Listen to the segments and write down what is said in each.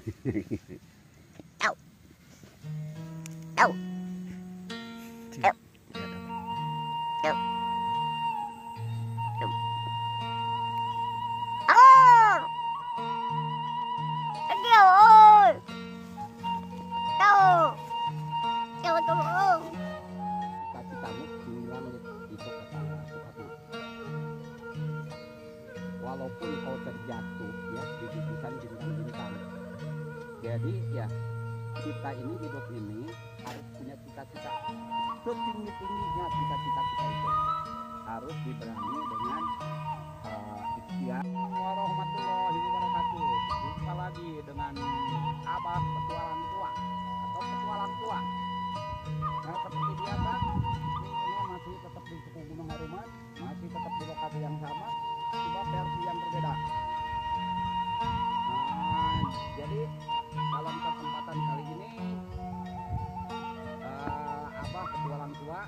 Au. Au. Au. Au. Ar. Aduh, ơi. Đâu. Đâu tolong. Kaki kamu bilang itu kata Soekarno. Walaupun kau terjatuh ya di gugusan bintang-bintang. Jadi ya kita ini hidup ini harus punya cita-cita setinggi-tingginya. Cita-cita kita itu harus diberangi dengan ikhtiar. Warahmatullahi wabarakatuh. Jumpa lagi dengan Abah Petualang Tua atau Petualang Tua. Nah, seperti biasa ini masih tetap di suku Gunung Haruman, masih tetap di lokasi yang sama, cuma versi yang berbeda. Jadi dalam kesempatan kali ini Abah Petualang Tua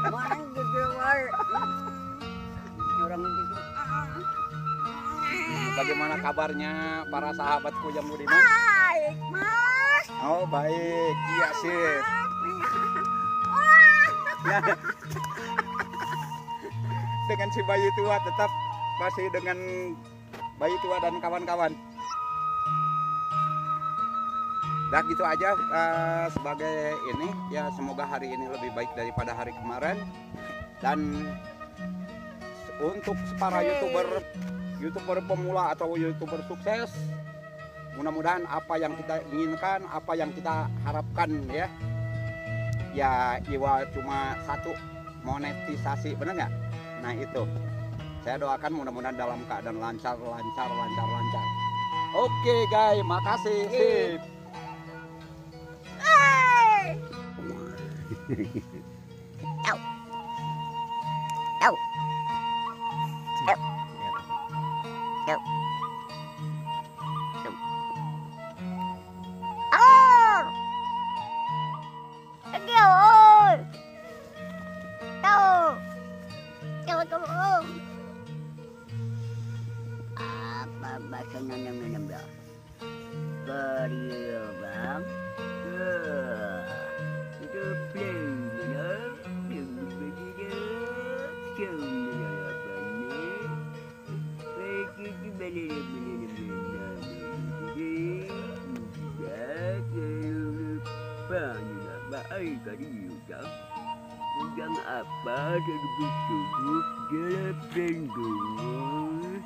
Mana gitu, War? Orang gitu. bagaimana kabarnya para sahabatku yang budiman? Baik, Mas. Oh baik, iya sih. Ya. Dengan si bayi tua tetap masih dengan bayi tua dan kawan-kawan. Dah gitu aja sebagai ini ya, semoga hari ini lebih baik daripada hari kemarin. Dan untuk para youtuber pemula atau youtuber sukses, mudah-mudahan apa yang kita inginkan, apa yang kita harapkan ya Iwa cuma satu, monetisasi, bener nggak? Nah itu saya doakan mudah-mudahan dalam keadaan lancar. Oke guys, makasih. Sip. Au. Au. Au. Au. Ar. Aduh, ơi. Đâu. Đâu tolong. Apa bahasa nanam dah? Beriobam. Itu play benar. Yang berbeda. Yang apa terbusuk dalam penggunaan malam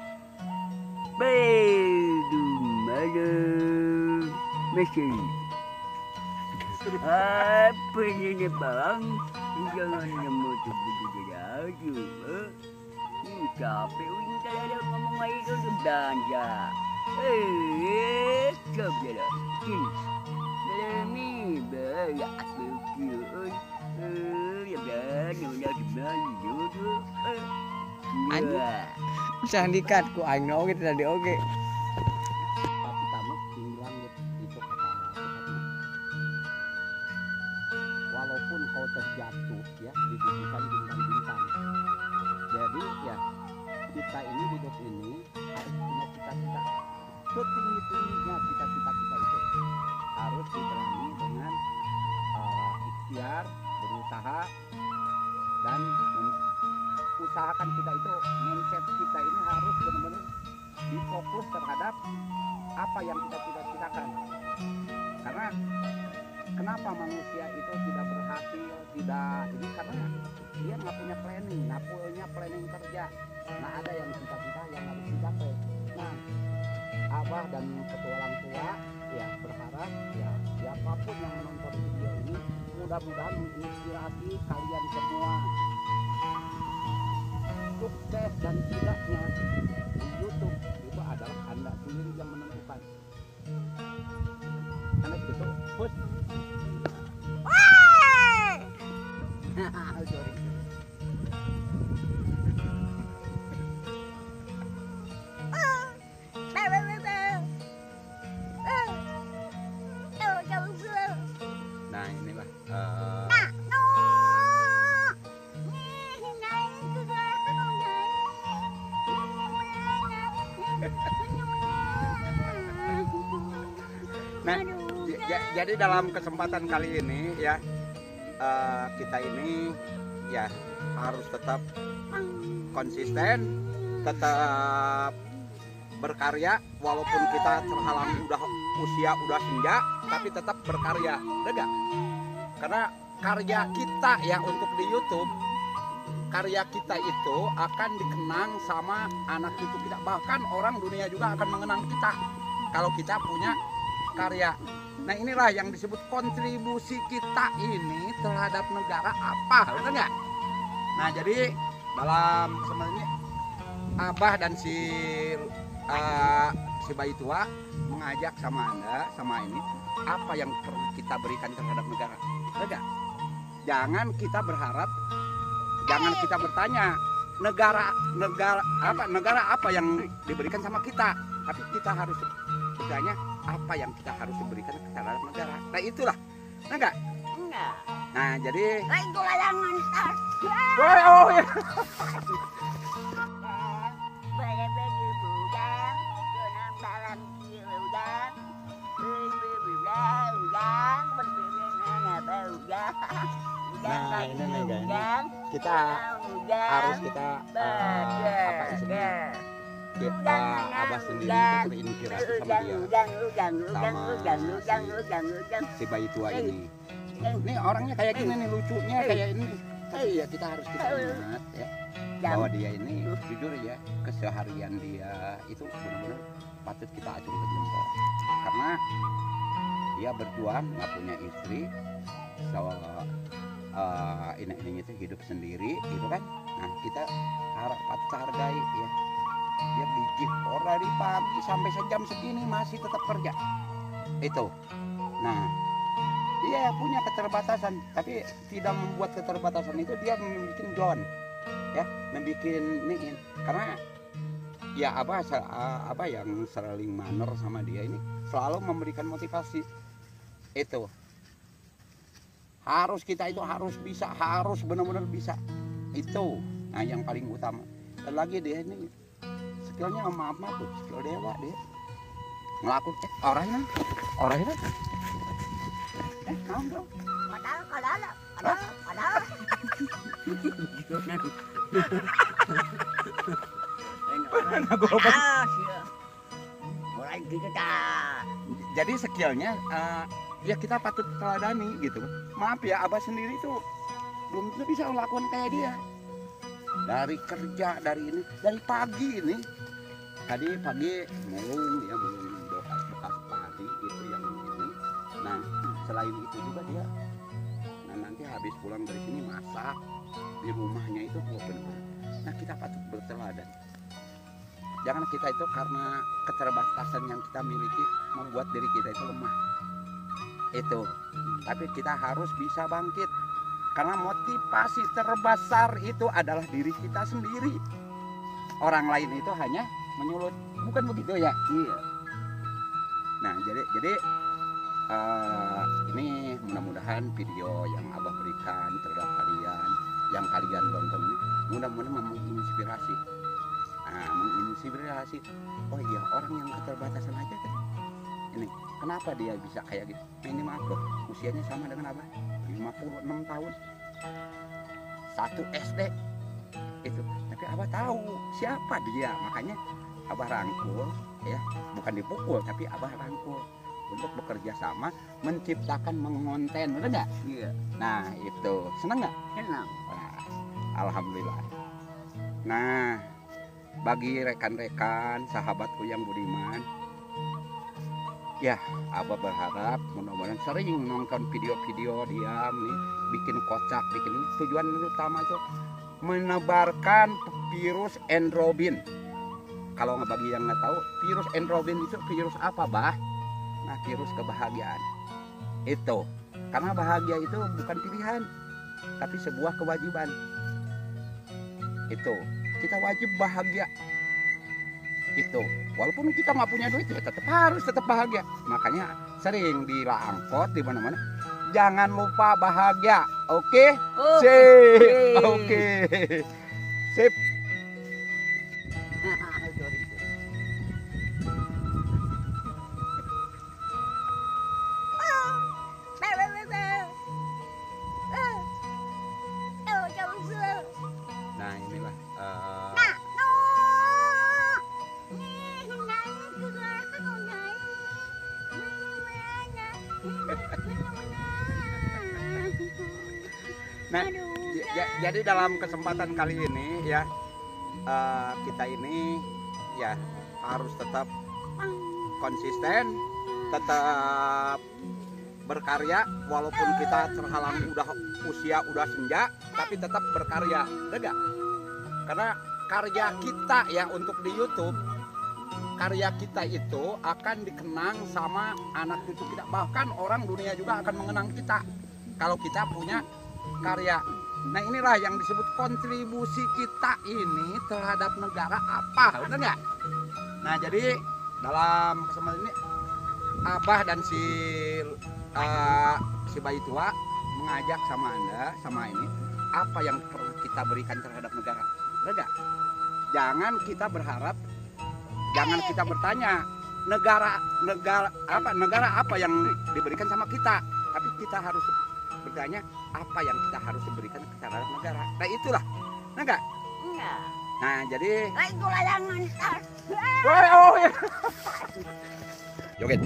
masih apa ini bang? Jangan nemu begitu aja. Capek udah ada ngomong aja itu belanja. Coba sini. Lemi banyak begitu. Ya berani udah dimana tu. Jangan dikat ku aing oge tadi oge. Tapi kamu bilang itu kata Soekarno. Walaupun kau terjatuh ya di gugusan bintang-bintang. Jadi ya kita ini hidup ini harus punya cita-cita setinggi-tingginya. Cita-cita kita itu harus diberangi dengan ikhtiar, berusaha, dan usahakan kita itu, mindset kita ini harus benar-benar difokus terhadap apa yang kita cita-citakan. Karena kenapa manusia itu tidak berhasil, tidak ini karena dia nggak punya planning kerja. Nah ada yang cita-cita yang harus dicapai. Nah Abah dan Petualang Tua ya berharap ya siapapun yang menonton video ini mudah-mudahan menginspirasi kalian semua. Sukses dan tidaknya di YouTube itu adalah Anda sendiri yang menentukan. Karena gitu, push. Sorry. Nah inilah Nah, jadi dalam kesempatan kali ini ya kita ini ya harus tetap konsisten, tetap berkarya walaupun kita terhalang usia udah senja, tapi tetap berkarya, enggak? Karena karya kita ya untuk di YouTube, karya kita itu akan dikenang sama anak cucu kita, bahkan orang dunia juga akan mengenang kita kalau kita punya karya. Nah inilah yang disebut kontribusi kita ini terhadap negara apa, betul nggak? Nah jadi dalam kesempatan ini Abah dan si bayi tua mengajak sama Anda, sama ini, apa yang perlu kita berikan terhadap negara, betul nggak? Jangan kita berharap, jangan kita bertanya negara apa yang diberikan sama kita, tapi kita harus bertanya apa yang kita harus berikan terhadap negara. Nah itulah, enggak? Enggak. Nah jadi, Nah itulah yang ngantar. oh ya. Bagi budang, dengan dalam udang, udang, udang. Nah ini nih guys, kita harus kita apa istilahnya? Kita Abah sendiri itu terinspirasi sama dia, si bayi tua ini. Ini orangnya kayak gini nih, lucunya kayak ini. Iya kita harus ingat ya bahwa dia ini jujur ya, keseharian dia itu benar-benar patut kita acungkan jempol, karena dia berjuang nggak punya istri, ini itu hidup sendiri gitu kan. Nah kita patut hargai ya, dia gigih dari pagi sampai sejam segini masih tetap kerja itu. Nah dia punya keterbatasan, tapi tidak membuat keterbatasan itu dia membuat John ya, membuat ini karena ya apa yang sering manner sama dia ini selalu memberikan motivasi itu. Harus kita itu harus bisa, harus benar-benar bisa itu. Nah yang paling utama. Dan lagi dia ini skillnya maaf tuh, skill dewa dia ngelakuin orangnya kamu dong. Jadi skillnya ya kita patut teladani gitu. Maaf ya, Abah sendiri tuh belum tentu bisa melakukan kayak dia. Dari kerja, dari ini, dari pagi ini. Tadi pagi mulung dia mulung bekas padi gitu yang ini. Nah selain itu juga dia, nah nanti habis pulang dari sini masak di rumahnya itu benar. Nah kita patut berteladan. Jangan kita itu karena keterbatasan yang kita miliki membuat diri kita itu lemah. Itu. Tapi kita harus bisa bangkit. Karena motivasi terbesar itu adalah diri kita sendiri. Orang lain itu hanya menyulut. Bukan begitu ya? Iya. Nah, jadi ini mudah-mudahan video yang Abah berikan terhadap kalian, yang kalian tonton ini, mudah-mudahan menginspirasi. Nah, menginspirasi. Oh iya, orang yang keterbatasan aja kan. Ini kenapa dia bisa kayak gitu? Nah, ini maaf loh, usianya sama dengan Abah, 56 tahun, 1 SD itu. Tapi Abah tahu siapa dia, makanya Abah rangkul ya, bukan dipukul tapi Abah rangkul untuk bekerja sama menciptakan mengonten, udah nggak? Iya. Nah itu senang nggak? Senang. Nah, alhamdulillah. Nah bagi rekan-rekan sahabatku yang budiman, ya Abah berharap mudah-mudahan sering nonton video-video dia nih, bikin kocak, bikin tujuan utama itu menebarkan virus endorfin. Kalau bagi yang nggak tahu, virus endorfin itu virus apa, Bah? Nah, virus kebahagiaan. Itu. Karena bahagia itu bukan pilihan, tapi sebuah kewajiban. Itu. Kita wajib bahagia. Itu. Walaupun kita nggak punya duit, ya tetap bahagia. Makanya sering di angkot di mana-mana, jangan lupa bahagia. Oke? Sip. Oke. Sip. Nah, jadi dalam kesempatan kali ini ya kita ini ya harus tetap konsisten, tetap berkarya walaupun kita terhalang usia udah senja, tapi tetap berkarya, enggak? Karena karya kita ya untuk di YouTube, karya kita itu akan dikenang sama anak cucu kita, bahkan orang dunia juga akan mengenang kita kalau kita punya karya. Nah inilah yang disebut kontribusi kita ini terhadap negara apa, benar nggak? Nah jadi dalam kesempatan ini Abah dan si bayi tua mengajak sama Anda, sama ini, apa yang perlu kita berikan terhadap negara, benar nggak? Jangan kita berharap, jangan kita bertanya negara apa yang diberikan sama kita, tapi kita harus bertanya apa yang kita harus berikan terhadap negara. Nah itulah, enggak? Enggak. Nah jadi, Itu layangan tas. oh ya, joget.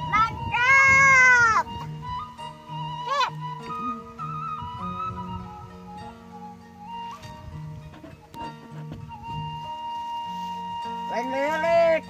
Mantap. Hit. Leng lilik.